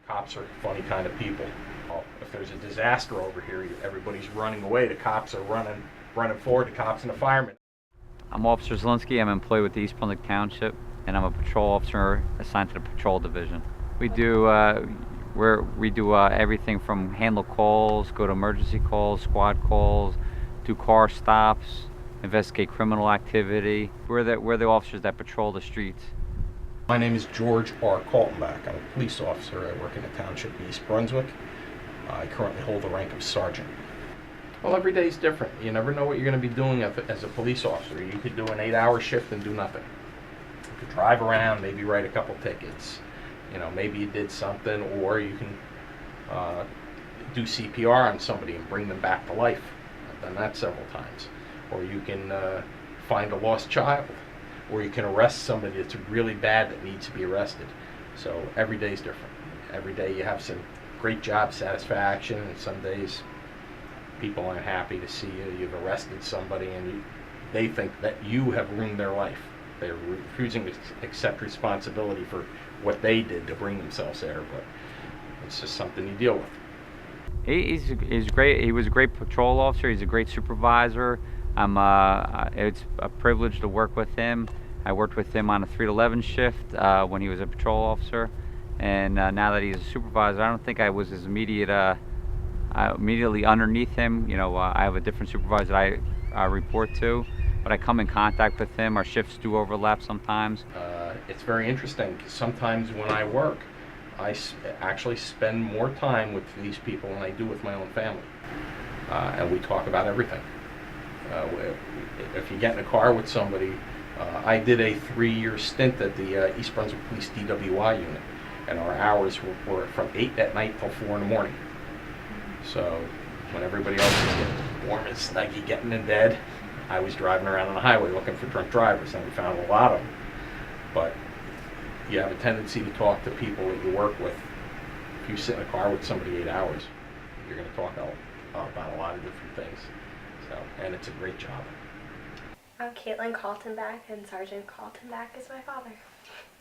Cops are funny kind of people. If there's a disaster over here, everybody's running away. The cops are running forward, the cops and the firemen. I'm Officer Zielinski. I'm employed with East Brunswick Township, and I'm a patrol officer assigned to the patrol division. We do everything from handle calls, go to emergency calls, squad calls, do car stops, investigate criminal activity. We're the officers that patrol the streets. My name is George R. Kaltenbach. I'm a police officer. I work in the township of East Brunswick. I currently hold the rank of sergeant. Well, every day is different. You never know what you're going to be doing as a police officer. You could do an 8-hour shift and do nothing. You could drive around, maybe write a couple tickets. You know, maybe you did something, or you can do CPR on somebody and bring them back to life. I've done that several times. Or you can find a lost child. Or you can arrest somebody that's really bad that needs to be arrested. So every day is different. Every day you have some great job satisfaction, and some days people aren't happy to see you. You've arrested somebody and they think that you have ruined their life. They're refusing to accept responsibility for what they did to bring themselves there, but it's just something you deal with. He's great. He was a great patrol officer. He's a great supervisor. It's a privilege to work with him. I worked with him on a 3 to 11 shift when he was a patrol officer, and now that he's a supervisor, I don't think I was his immediately underneath him. You know, I have a different supervisor that I report to, but I come in contact with him. Our shifts do overlap sometimes. It's very interesting, because sometimes when I work, I actually spend more time with these people than I do with my own family, and we talk about everything. If you get in a car with somebody, I did a 3-year stint at the East Brunswick Police DWI unit, and our hours were from 8 at night till 4 in the morning. So when everybody else was getting warm and snuggy, getting in bed, I was driving around on the highway looking for drunk drivers, and we found a lot of them. But you have a tendency to talk to people that you work with. If you sit in a car with somebody 8 hours, you're going to talk about a lot of different things. And it's a great job. I'm Caitlin Kaltenbach, and Sergeant Kaltenbach is my father.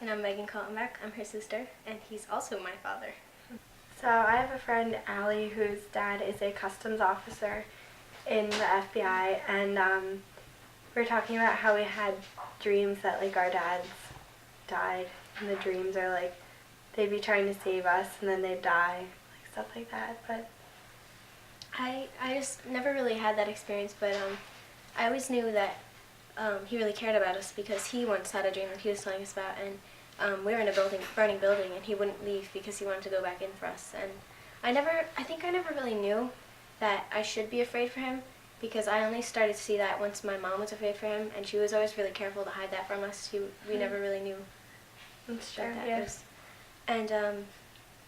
And I'm Meghan Kaltenbach. I'm her sister, and he's also my father. So I have a friend, Allie, whose dad is a customs officer in the FBI, and we were talking about how we had dreams that like our dads died, and the dreams are like they'd be trying to save us, and then they'd die, like stuff like that. But I just never really had that experience, but I always knew that he really cared about us, because he once had a dream that he was telling us about, and we were in a burning building, and he wouldn't leave because he wanted to go back in for us. And I think I never really knew that I should be afraid for him, because I only started to see that once my mom was afraid for him, and she was always really careful to hide that from us. We never really knew that's true, that yeah. was. And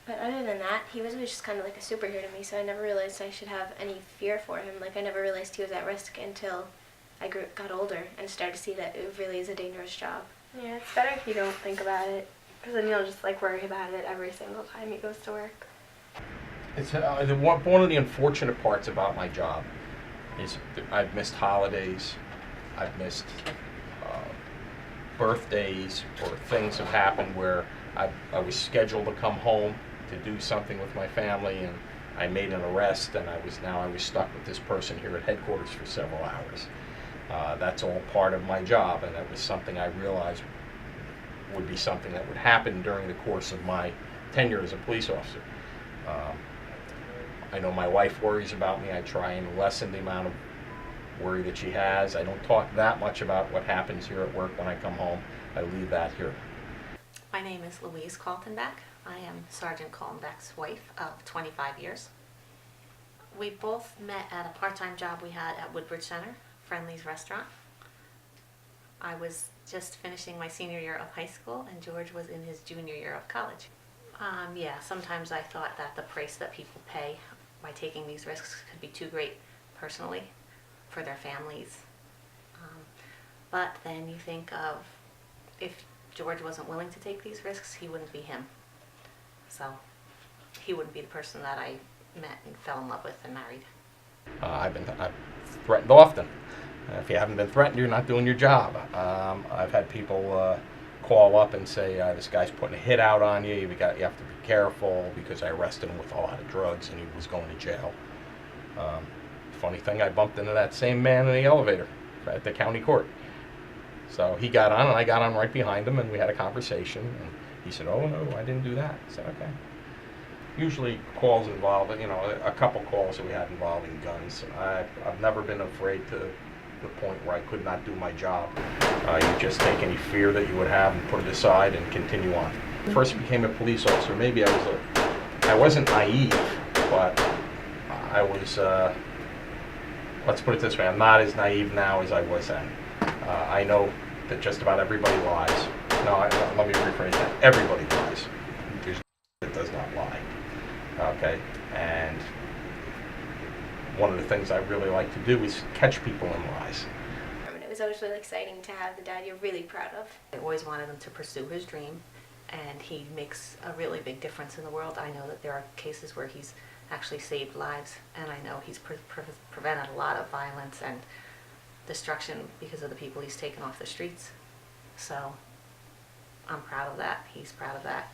but other than that, he was always just kind of like a superhero to me, so I never realized I should have any fear for him. Like, I never realized he was at risk until I got older and started to see that it really is a dangerous job. Yeah, it's better if you don't think about it, because then you'll just like worry about it every single time he goes to work. It's one of the unfortunate parts about my job is I've missed holidays, I've missed birthdays, or things have happened where I was scheduled to come home to do something with my family, and I made an arrest, and I was stuck with this person here at headquarters for several hours. That's all part of my job, and that was something I realized would be something that would happen during the course of my tenure as a police officer. I know my wife worries about me. I try and lessen the amount of worry that she has. I don't talk that much about what happens here at work when I come home. I leave that here. My name is Louise Kaltenbach. I am Sergeant Kaltenbach's wife of 25 years. We both met at a part-time job we had at Woodbridge Center, Friendly's Restaurant. I was just finishing my senior year of high school, and George was in his junior year of college. Yeah, sometimes I thought that the price that people pay by taking these risks could be too great personally for their families. But then you think of, if George wasn't willing to take these risks, he wouldn't be him. So he wouldn't be the person that I met and fell in love with and married. I've threatened often. If you haven't been threatened, you're not doing your job. I've had people call up and say, this guy's putting a hit out on you, you have to be careful, because I arrested him with a lot of drugs and he was going to jail. Funny thing, I bumped into that same man in the elevator at the county court. So he got on and I got on right behind him and we had a conversation, and he said, oh no, I didn't do that. I said, okay. Usually calls involve, a couple calls that we had involving guns. I've never been afraid to the point where I could not do my job. You just take any fear that you would have and put it aside and continue on. First became a police officer, maybe I wasn't naive, but I was, let's put it this way, I'm not as naive now as I was then. I know that just about everybody lies. No, let me rephrase that. Everybody lies. There's that does not lie. Okay, and one of the things I really like to do is catch people in lies. It was always really exciting to have the dad you're really proud of. I always wanted him to pursue his dream, and he makes a really big difference in the world. I know that there are cases where he's actually saved lives, and I know he's prevented a lot of violence and destruction because of the people he's taken off the streets. So I'm proud of that. He's proud of that.